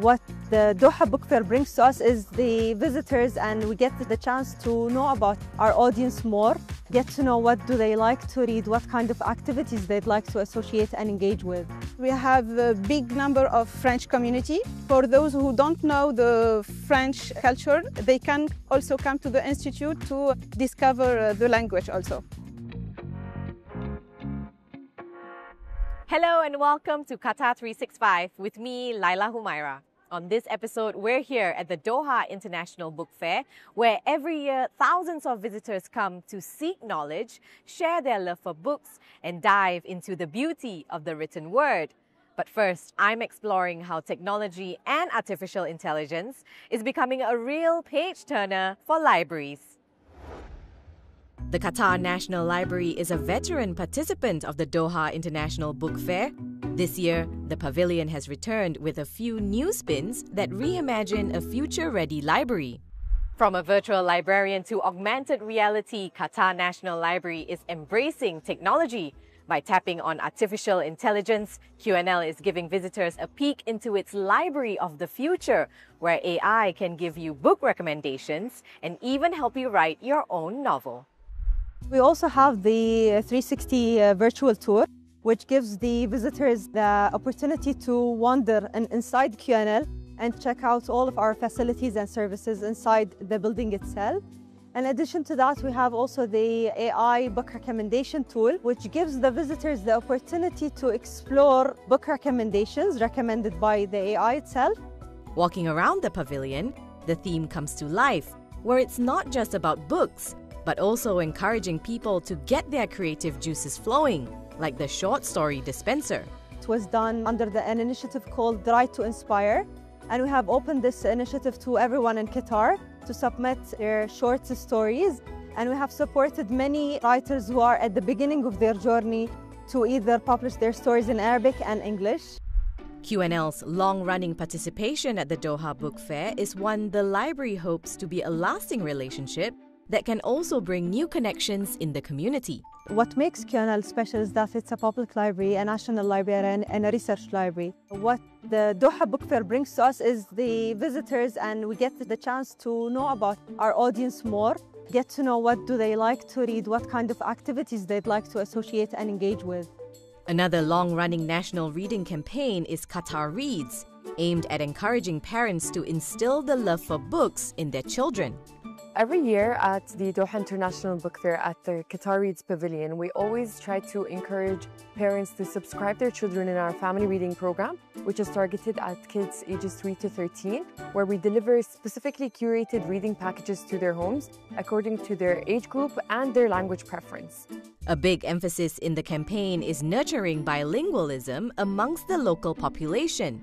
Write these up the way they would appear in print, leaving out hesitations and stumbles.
What the Doha Book Fair brings to us is the visitors, and we get the chance to know about our audience more, get to know what do they like to read, what kind of activities they'd like to associate and engage with. We have a big number of French community. For those who don't know the French culture, they can also come to the Institute to discover the language also. Hello and welcome to Qatar 365 with me, Laila Humaira. On this episode, we're here at the Doha International Book Fair, where every year thousands of visitors come to seek knowledge, share their love for books, and dive into the beauty of the written word. But first, I'm exploring how technology and artificial intelligence is becoming a real page-turner for libraries. The Qatar National Library is a veteran participant of the Doha International Book Fair. This year, the pavilion has returned with a few new spins that reimagine a future-ready library. From a virtual librarian to augmented reality, Qatar National Library is embracing technology. By tapping on artificial intelligence, QNL is giving visitors a peek into its library of the future, where AI can give you book recommendations and even help you write your own novel. We also have the 360 virtual tour, which gives the visitors the opportunity to wander inside QNL and check out all of our facilities and services inside the building itself. In addition to that, we have also the AI book recommendation tool, which gives the visitors the opportunity to explore book recommendations recommended by the AI itself. Walking around the pavilion, the theme comes to life, where it's not just about books, but also encouraging people to get their creative juices flowing, like the short story dispenser. It was done under an initiative called Right to Inspire, and we have opened this initiative to everyone in Qatar to submit their short stories, and we have supported many writers who are at the beginning of their journey to either publish their stories in Arabic and English. QNL's long-running participation at the Doha Book Fair is one the library hopes to be a lasting relationship that can also bring new connections in the community. What makes QNL special is that it's a public library, a national library, and a research library. What the Doha Book Fair brings to us is the visitors, and we get the chance to know about our audience more, get to know what do they like to read, what kind of activities they'd like to associate and engage with. Another long-running national reading campaign is Qatar Reads, aimed at encouraging parents to instill the love for books in their children. Every year at the Doha International Book Fair at the Qatar Reads Pavilion, we always try to encourage parents to subscribe their children in our family reading program, which is targeted at kids ages 3 to 13, where we deliver specifically curated reading packages to their homes according to their age group and their language preference. A big emphasis in the campaign is nurturing bilingualism amongst the local population.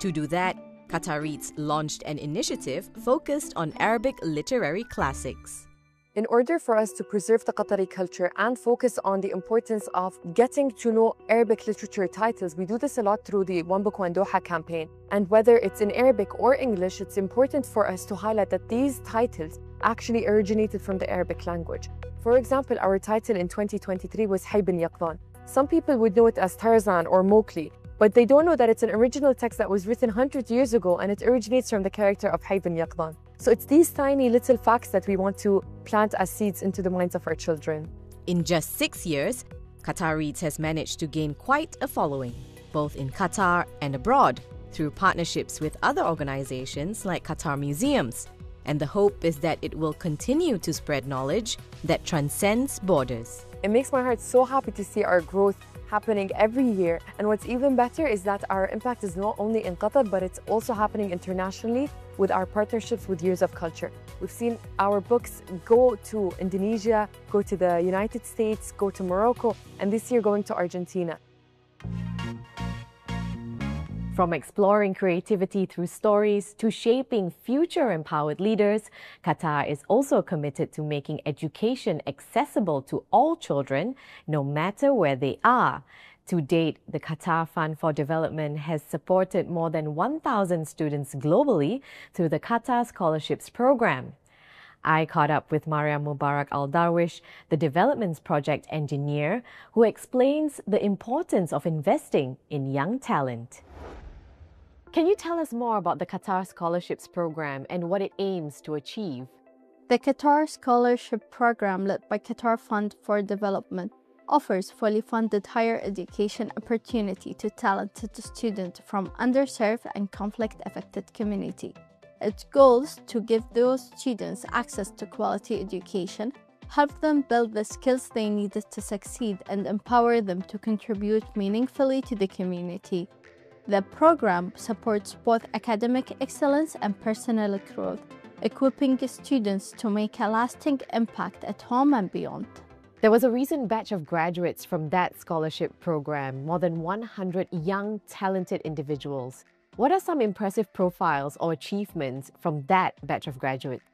To do that, Qatar Reads launched an initiative focused on Arabic literary classics. In order for us to preserve the Qatari culture and focus on the importance of getting to know Arabic literature titles, we do this a lot through the One Book One Doha campaign. And whether it's in Arabic or English, it's important for us to highlight that these titles actually originated from the Arabic language. For example, our title in 2023 was Hay bin Yaqdan. Some people would know it as Tarzan or Mowgli, but they don't know that it's an original text that was written 100 years ago, and it originates from the character of Hay bin Yaqdan. So it's these tiny little facts that we want to plant as seeds into the minds of our children. In just 6 years, Qatar Reads has managed to gain quite a following, both in Qatar and abroad, through partnerships with other organizations like Qatar Museums. And the hope is that it will continue to spread knowledge that transcends borders. It makes my heart so happy to see our growth happening every year. And what's even better is that our impact is not only in Qatar, but it's also happening internationally with our partnerships with Years of Culture. We've seen our books go to Indonesia, go to the United States, go to Morocco, and this year going to Argentina. From exploring creativity through stories to shaping future empowered leaders, Qatar is also committed to making education accessible to all children, no matter where they are. To date, the Qatar Fund for Development has supported more than 1,000 students globally through the Qatar Scholarships Program. I caught up with Mariam Mubarak Al-Darwish, the Developments Project engineer, who explains the importance of investing in young talent. Can you tell us more about the Qatar Scholarships Program and what it aims to achieve? The Qatar Scholarship Program, led by Qatar Fund for Development, offers fully funded higher education opportunity to talented students from underserved and conflict-affected communities. Its goal is to give those students access to quality education, help them build the skills they needed to succeed, and empower them to contribute meaningfully to the community. The program supports both academic excellence and personal growth, equipping students to make a lasting impact at home and beyond. There was a recent batch of graduates from that scholarship program, more than 100 young, talented individuals. What are some impressive profiles or achievements from that batch of graduates?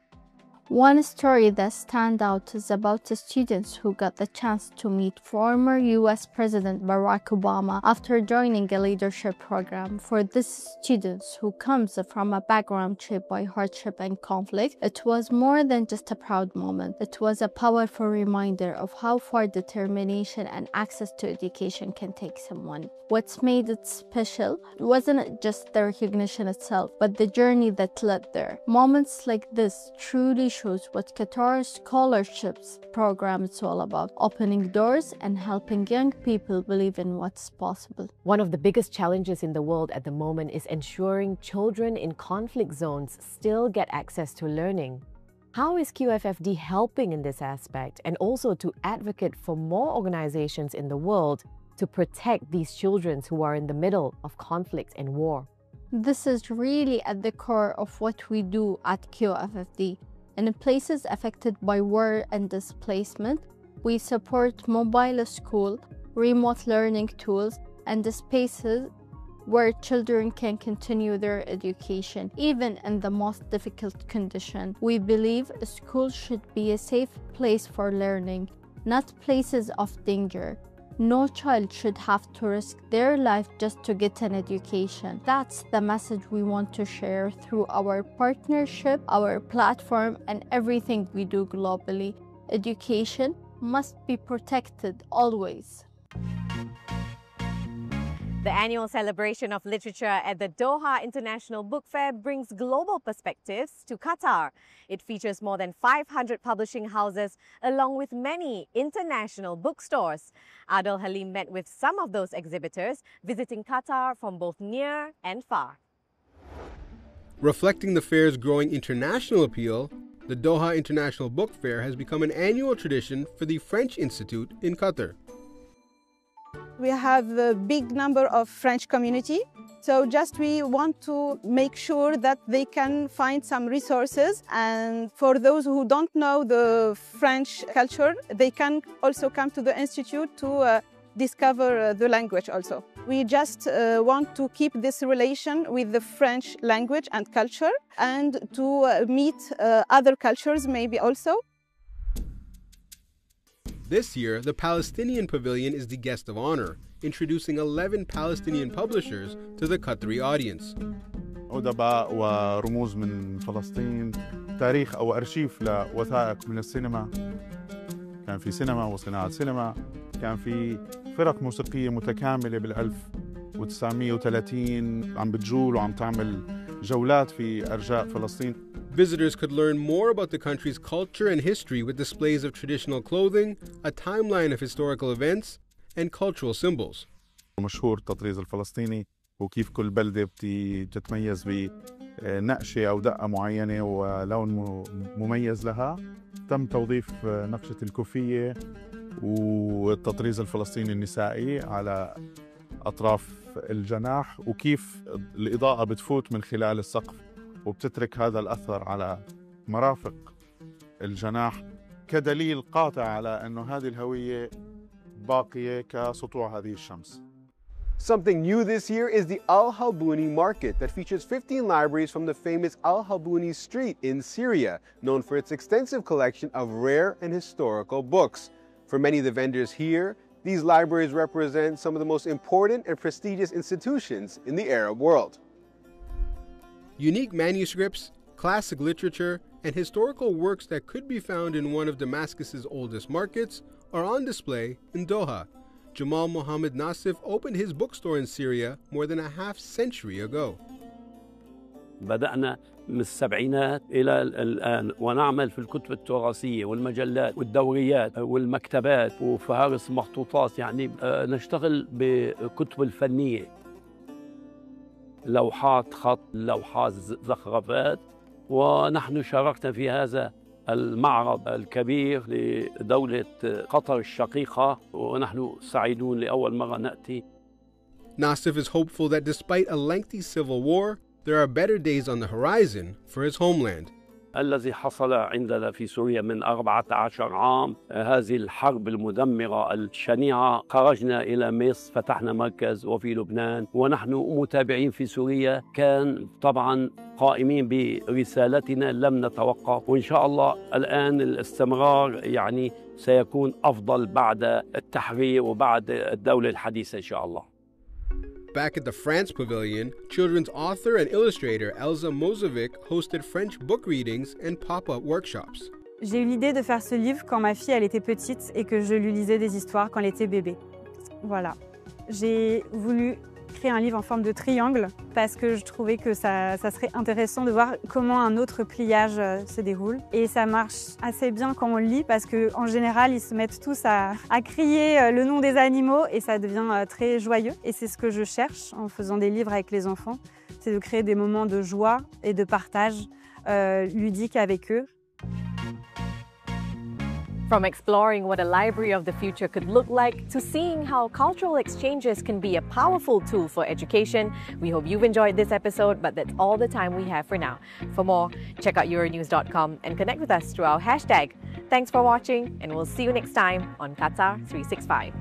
One story that stands out is about the students who got the chance to meet former US President Barack Obama after joining a leadership program. For these students who comes from a background shaped by hardship and conflict, it was more than just a proud moment. It was a powerful reminder of how far determination and access to education can take someone. What's made it special wasn't just the recognition itself, but the journey that led there. Moments like this truly shows what Qatar's scholarships program is all about, opening doors and helping young people believe in what's possible. One of the biggest challenges in the world at the moment is ensuring children in conflict zones still get access to learning. How is QFFD helping in this aspect, and also to advocate for more organizations in the world to protect these children who are in the middle of conflict and war? This is really at the core of what we do at QFFD. In places affected by war and displacement, we support mobile school, remote learning tools, and the spaces where children can continue their education, even in the most difficult conditions. We believe a school should be a safe place for learning, not places of danger. No child should have to risk their life just to get an education. That's the message we want to share through our partnership, our platform, and everything we do globally. Education must be protected always. The annual celebration of literature at the Doha International Book Fair brings global perspectives to Qatar. It features more than 500 publishing houses along with many international bookstores. Adel Halim met with some of those exhibitors, visiting Qatar from both near and far. Reflecting the fair's growing international appeal, the Doha International Book Fair has become an annual tradition for the French Institute in Qatar. We have a big number of French community, so just we want to make sure that they can find some resources, and for those who don't know the French culture, they can also come to the Institute to discover the language also. We just want to keep this relation with the French language and culture, and to meet other cultures maybe also. This year, the Palestinian Pavilion is the guest of honor, introducing 11 Palestinian publishers to the Qatari audience. أدباء ورموز من فلسطين، تاريخ أو أرشيف لوثائق من السينما. كان في سينما وصناعة سينما، كان في فرق موسيقية متكاملة بال1930 عم بتجول وعم تعمل جولات في أرجاء فلسطين. Visitors could learn more about the country's culture and history with displays of traditional clothing, a timeline of historical events, and cultural symbols. مشهور التطريز الفلسطيني وكيف كل بلدة بتتميز بنقشة أو دقة معينة ولون مميز لها. تم توظيف نقشة الكوفية والتطريز الفلسطيني النسائي على أطراف الجناح، وكيف الإضاءة بتفوت من خلال السقف وبتترك هذا الأثر على مرافق الجناح كدليل قاطع على أنه هذه الهوية باقية كسطوع هذه الشمس. Something new this year is the Al Halbouni Market that features 15 libraries from the famous Al Halbouni Street in Syria, known for its extensive collection of rare and historical books. For many of the vendors here, these libraries represent some of the most important and prestigious institutions in the Arab world. Unique manuscripts, classic literature, and historical works that could be found in one of Damascus's oldest markets are on display in Doha. Jamal Mohammed Nassif opened his bookstore in Syria more than a half-century ago. بدأنا من السبعينات إلى الآن ونعمل في الكتب التراثية والمجلات والدوريات والمكتبات وفهارس مخطوطات، يعني نشتغل بكتب الفنية، لوحات خط، لوحات زخرفات. ونحن شاركنا في هذا المعرض الكبير لدولة قطر الشقيقة، ونحن سعيدون لأول مرة نأتي. Nassif is hopeful that despite a lengthy civil war, there are better days on the horizon for his homeland. الذي حصل عندنا في سوريا من 14 عام، هذه الحرب المدمرة الشنيعة، خرجنا إلى مصر، فتحنا مركز وفي لبنان، ونحن متابعين في سوريا. كان طبعا قائمين برسالتنا، لم نتوقف، وإن شاء الله الآن الاستمرار يعني سيكون أفضل بعد التحرير وبعد الدولة الحديثة إن شاء الله. Back at the France Pavilion, children's author and illustrator Elza Mozovic hosted French book readings and pop-up workshops. J'ai eu l'idée de faire ce livre quand ma fille elle était petite et que je lui lisais des histoires quand elle était bébé. Voilà. J'ai voulu créer un livre en forme de triangle parce que je trouvais que ça serait intéressant de voir comment un autre pliage se déroule. Et ça marche assez bien quand on le lit parce qu'en général, ils se mettent tous à crier le nom des animaux et ça devient très joyeux. Et c'est ce que je cherche en faisant des livres avec les enfants, c'est de créer des moments de joie et de partage ludique avec eux. From exploring what a library of the future could look like to seeing how cultural exchanges can be a powerful tool for education, we hope you've enjoyed this episode, but that's all the time we have for now. For more, check out euronews.com and connect with us through our hashtag. Thanks for watching, and we'll see you next time on Qatar 365.